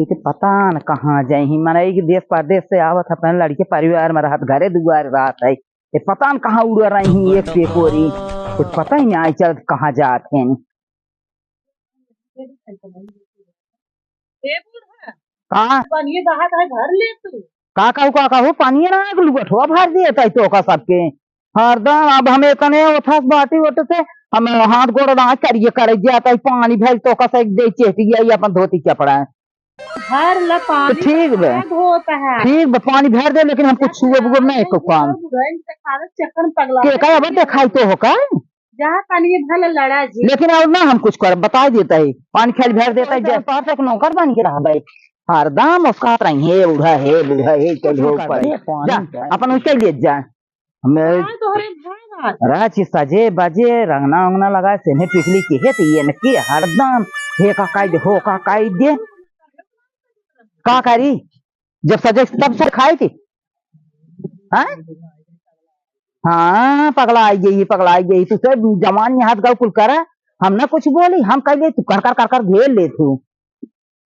के पता न कहाँ जाही मनई के देश परदेश से आवत अपन लड़के परिवार में रहत घरे दुआर रात है ये पता न कहाँ उड़ रही एक पे कोरी कुछ पता ही नहीं आई चल कहाँ जात हैं कहाँ का कहू पानी ना लुगठवा भर दिए तो का सबके हरदम अब हमें तने उठस बाटी उठ से हम हाथ गोड़ ना करिए करे जाता है पानी भेज तो का से दे चेटिया अपन धोती कपड़ा भर ला तो पानी ठीक बे होता है ठीक बे पानी भर दे लेकिन हम कुछ छुए बुए नहीं को काम चक्कर पगला के का अब देखाई तो हो का जहाँ पानी भर लड़ा जी लेकिन और ना हम कुछ कर बता देता है पानी खेल भर देता है जब पास एक नौकर बन के रहा भाई हरदम उसका रही है बूढ़ा है चल हो पर जा अपन उसके लिए जा हमें राची सजे बजे रंगना उंगना लगा सेने पिकली की है तो ये न की हरदम हे का काई हो का काई दे का करी जब सजे तब से खाई थी हाँ हाँ पगला आई गई तू से जवान हाथ गल कुल करा हम ना कुछ बोली हम कह ले तू कर घेर ले तू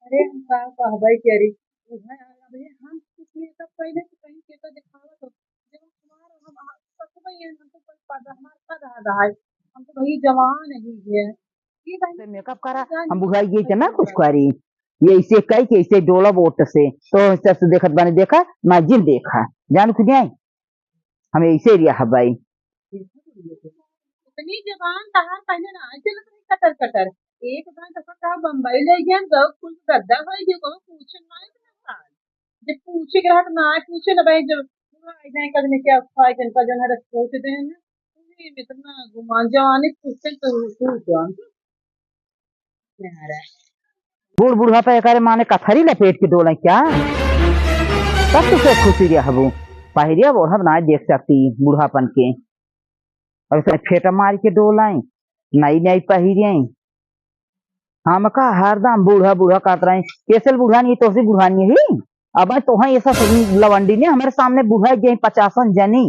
अरे हम का कहबै केरी हम कुछ नहीं सब पहले से कहीं के तो दिखावा तो जब हमारा हम सकबै हम तो पता हमारा का रहा है हम तो भाई जवान नहीं है ये भाई मेकअप करा हम बुझाई गई थे ना कुछ करी ये इसे कह के इसे डोला वोट से तो से देखत बने देखा ना जिन देखा जान खुद आई हमें इसे रिया हवाई इतनी जवान तहार पहले ना चल कटर कटर एक बार दफा का बम्बई ले गया गो कुल गद्दा होई जे को पूछ ना साल जे पूछे के हाथ ना पूछे ना भाई जब आई जाए कद में क्या खाए जन का जन हर सोच दे ना ये इतना गुमान जवानी पूछे तो जान यार बूढ़ बूढ़ा पे करे माने कथरी लपेट के डोला क्या तब तो से खुशी रिया हबू पहरिया बोढ़ा ना देख सकती बूढ़ापन के और उसे फेटा मार के डोलाई नई नई पहिरिया हम का हरदम बूढ़ा बूढ़ा काट रहे कैसे बूढ़ा नहीं तो बूढ़ा नहीं ही अब तो हाँ ऐसा लवंडी ने हमारे सामने बूढ़ा गई 50 जनी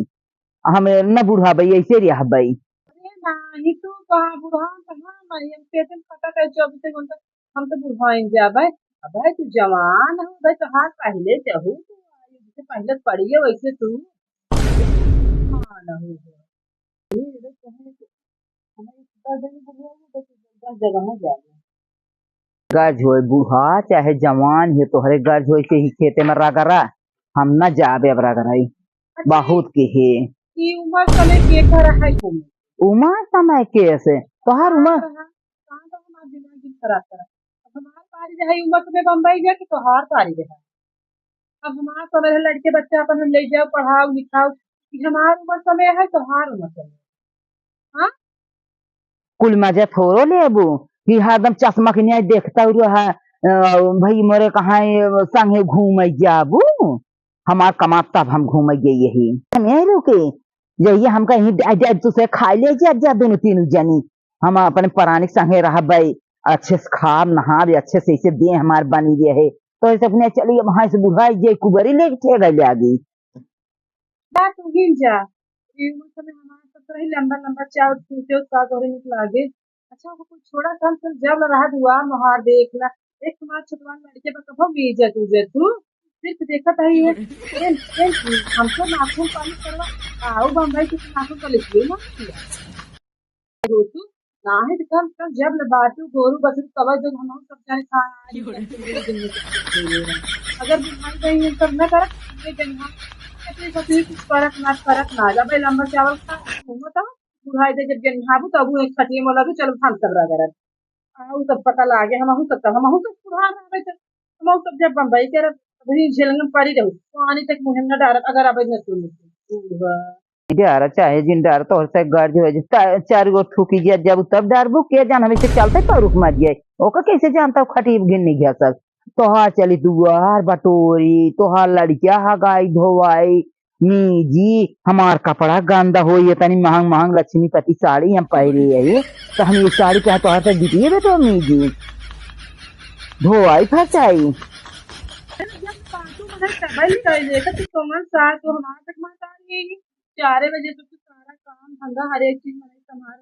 हमें न बूढ़ा भाई ऐसे रिया भाई नहीं तो कहा बुढ़ा कहाँ भाई हम पेटन पता कर 24 घंटा हम तो बुढ़ाएं जा भाई अब भाई तू जवान हो भाई तो हाथ पहले चाहू तू जैसे पहले पड़ी है वैसे तू हाँ ना हो जगह में जा गज हो बूढ़ा चाहे जवान है तोहरे गज हो के ही खेते में रगरा हम न जाबे अब रगराई बहुत के है ये उम्र समय के कर है तुम उमर समय कैसे तोहर उमर कहाँ तो हमारा दिमाग दिन खराब करा अब हमार पारी रहे उम्र तुम्हें बम्बई गया कि तोहार पारी रहा अब हमारा समय है लड़के बच्चे अपन हम ले जाओ पढ़ाओ लिखाओ कि हमार उम्र समय है तोहार उम्र समय हाँ कुल मजा थोड़ो लेबू कि हरदम चश्मा के नहीं देखता रहा भाई मोरे कहाँ संगे घूम जाबू हमार कमाता हम घूम गए यही हम यही रुके यही हम कहीं तुझसे खा ले जा दोनों तीनों जनी हम अपने परानिक संगे रह भाई अच्छे से खा नहा अच्छे से इसे दिए हमारे बनी रहे तो ऐसे अपने चलिए वहां से बुढ़ाई जे कुबरी ले ठेगा ले आगी तू गिन जा ये उम्र समय हमारा सब रही लंबा लंबा चाव छूटे उसका तोरे निकला आगे अच्छा वो कुछ छोड़ा था चल जब रहा दुआ मोहार देख ला एक तुम्हारा छुटवान लड़के पर कभो बीजे तुझे तू सिर्फ देखा था ये हमको नाखून पालिश करवा आओ बम्बई की नाखून पालिश भी ना किया तू ना है तो कम कम जब बातू गोरू बसरू कवर जो हम सब जाने खा अगर बीमारी कहीं सब न कर ये जगह ऐसे सभी कुछ फरक ना जब लंबा चावल का घूमता बुढ़ाई दे जब जन्हाबू तब एक खटिए में लगे चलो भान कर रहा आऊ सब पता लागे हम सब बुढ़ा रहे हम सब जब बम्बई के अभी झेलने पड़ी रहू पानी तक मुहिम न डारत अगर अब न सुन डर चाहे जिन डर तो से गर्ज हो चार गो थूकी गया जब तब डरबू के जान हमें से चलते तो रुक मत जाए ओका कैसे जानता खटी गिन नहीं गया सर तोहार चली दुआर बटोरी तोहार लड़किया हगाई धोवाई मीजी हमार कपड़ा गंदा हो ये तनी महंग महंग लक्ष्मीपति साड़ी हम पहले है तो हम ये साड़ी क्या तोहार तक दिखिए बेटो मीजी धोवाई फसाई जब पांचों महीने डबल कर लेकर तो कमर साल तो हमारे तक मत आ रही 4 बजे तो सारा काम धंधा हर एक चीज मैंने संभाल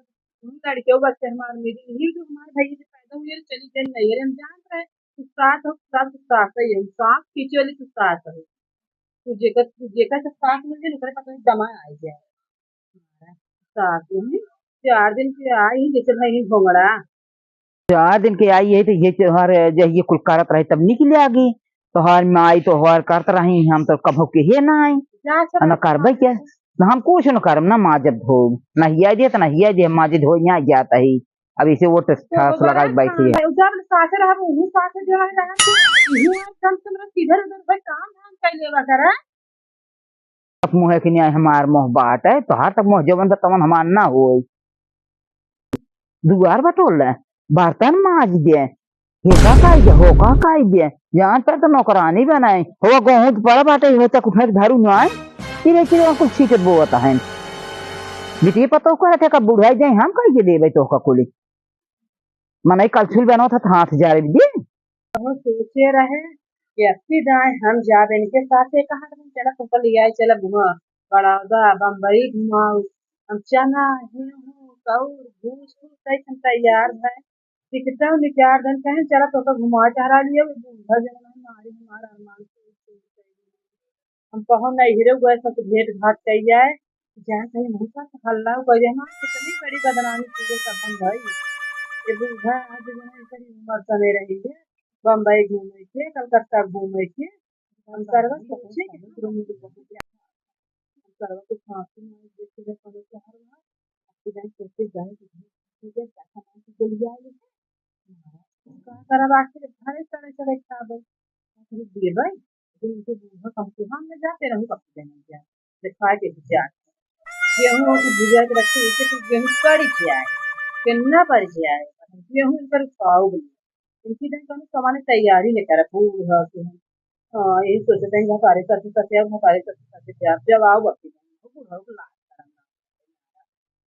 लड़कियों बच्चे हमारे मेरी नहीं जो हमारे भाई से पैदा हुए चली चल नहीं है हम जान रहे सुस्तात हो सब सुस्तात ही है सांस खींचे वाली सुस्तात है तू जेकर से सांस मिल जाए ओकरे पता नहीं दमा आ जाए सुस्तात में 4 दिन के आई ही जैसे नहीं घोंगड़ा 4 दिन के आई है तो ये त्योहार जो ये कुल करत रहे तब निकल आगी तोहार में आई तोहार करत रही हम तो कभो के ही ना आई जा सब न करबे क्या न हम कुछ न करम ना माँ जब धो न हिया दे तो न हिया दे माँ जी धो यहाँ जाता ही अब इसे वो तो तो ठस लगा के बैठी है जब साथे रहा वो साथे जो है रहा तो यही कम से कम इधर उधर भाई काम धाम कर लेवा करा अब मुँह के नहीं हमार मुँह बाट है तो हाथ तक मुँह जवन तो तवन हमार ना हो दुआर बटोल रहे बर्तन माज दे हेका काई दे होका काई दे यहाँ पर तो नौकरानी बनाए हो गेहूं तो बड़ा बाटे होता कुछ धारू ना चिरे चिरे कुछ छीट बोता है बिटिया पतो करे थे कब बुढ़ाई जाए हम कहीं के देवे तो का कुली मने कलछुल बनो था हाथ जा रही दी हम सोचे रहे कि अस्सी दाए हम जाब इनके साथे कहा चला तुमको ले आए चला घुमा बड़ौदा बम्बई घुमाओ हम चना गेहूं कौर भूस कैसे तैयार है टिकटा ने 4 दिन कहें चला तो घुमा चारा लिए बूढ़ा जन हमारी हमारा अरमान हम कहो नहीं हीरो गए सब भेंट घाट कर जाए जहाँ कहीं नहीं का हल्ला कर जाए कितनी बड़ी बदनामी चीजें सब भाई ये बूढ़ा आज जो है करी उम्र समय रही है बम्बई घूमे के कलकत्ता घूमे के हम सर्व सोचे कि दूसरों में तो बहुत हम सर्व को फांसी में देखते हुए पड़े के हर बार एक्सीडेंट करते जाए ठीक है क्या सामान की गोली आई है का करब आखिर हर तरह से खराब है आखिर दिए भाई उनके बूढ़ा कम से हम में जाते रहूं कब से नहीं जाए दिखा के विचार गेहूं की भुजा के रखे इसे तो गेहूं कड़ी जाए किन्ना पर जाए गेहूं इनकर खाओ इनकी दिन कौन कमाने तैयारी नहीं करे पूरा कि हाँ यही सोचते हैं हमारे करते अब हमारे करते प्यार जब आओ अपनी बूढ़ा को लाज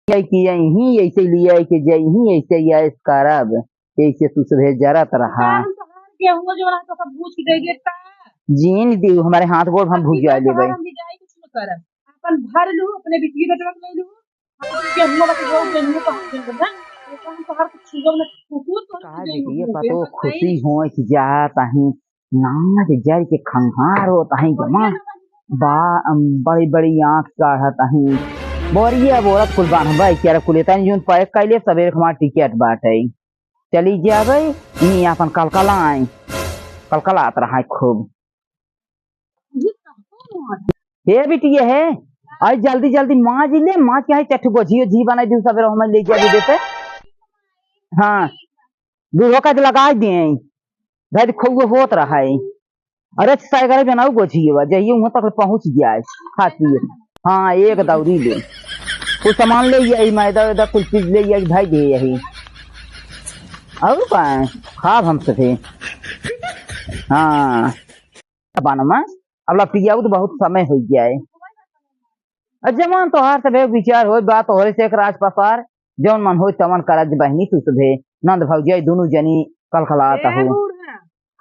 यही कि यही ऐसे लिया है कि यही ऐसे या इस करब ऐसे तू सुबह जरत रहा गेहूं जो रहा तो सब भूज के दे देता जीन दी हमारे हाथ गोड़ हम भुजा ले भाई हम भी जाए कुछ न कर अपन भर लू अपने बिजली बटवा ले लू गेहूं का जो गेहूं का हम करना हम तो हर कुछ चीजों में कुछ तो कहा देखिए पतो खुशी हो कि जा ताही नाच जर के खंघार हो ताही जमा बा बड़ी बड़ी आंख काढ़ा ताही बोरिया बोरत कुल बांधबा क्या कुलेता जून पैक कैले सवेरे हमार टिकट बाटे चली जाबे ई अपन कलकला आई कलकलात रहा खूब हे बिटिया है आज जल्दी जल्दी माँ जी ले माँ क्या है चठ गोझी जी बना दी सवेरे हमें ले जा देते हाँ दूधो का लगा दिए घर खूब होत रहा है अरे साइकिल बनाऊ गोझी जइए वहां तक पहुंच गया है खा पिए हाँ एक दौरी ले कुछ सामान ले आई मैदा वैदा कुछ चीज ले आई भाई दे यही और का खाब हम सके हाँ बानमा अब लपिया तो बहुत समय हो गया है जमान तोहार सब विचार हो बात हो से एक राज पसार जौन मन हो तमन करज बहनी तू सुबह नंद भौजाई दोनों जनी कलकलाता हो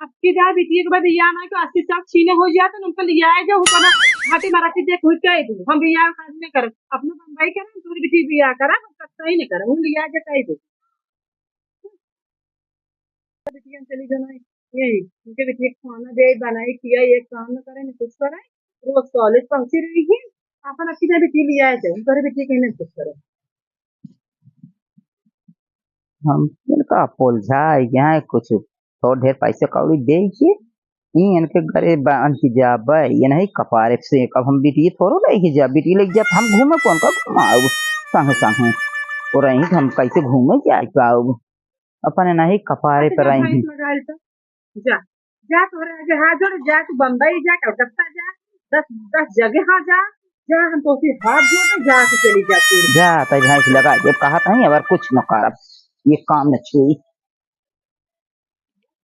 अब की जा बिटिया के बाद या ना तो 80 साल छीने हो जाए तो उनको लिया है जो हुकना घाटी मराठी देख हुई कह दू हम बिया काज नहीं कर अपने बम्बई के ना दूर बिटी बिया करा सकता ही नहीं कर हम लिया के कह दू बिटिया चली जाना यही उनके बिटिया खाना दे बनाई किया एक काम न करे न कुछ करे रोज कॉलेज पहुंची रही है अपन अच्छी ना बिटी लिया है उनकर बिटी कहने कुछ करे हम इनका पोलझा यहाँ कुछ थोड़ा ढेर पैसे कौड़ी दे इनके घरे बांध के जाब ये नहीं कपारे से कब हम बिटी थोड़ो लेके जा बिटी लेके जा हम घूमे कौन का घुमाओ संगे संगे और रही हम कैसे घूमे जाए पाओ अपने नहीं कपारे पर रही जा जा तोरे आगे हाजिर जा तू बम्बई जा कलकत्ता जा 10 जगह जा जा हम तो हाथ जोड़ जा के चली जा जा तय भाई लगा जब कहा था अगर कुछ न कर ये काम न छुई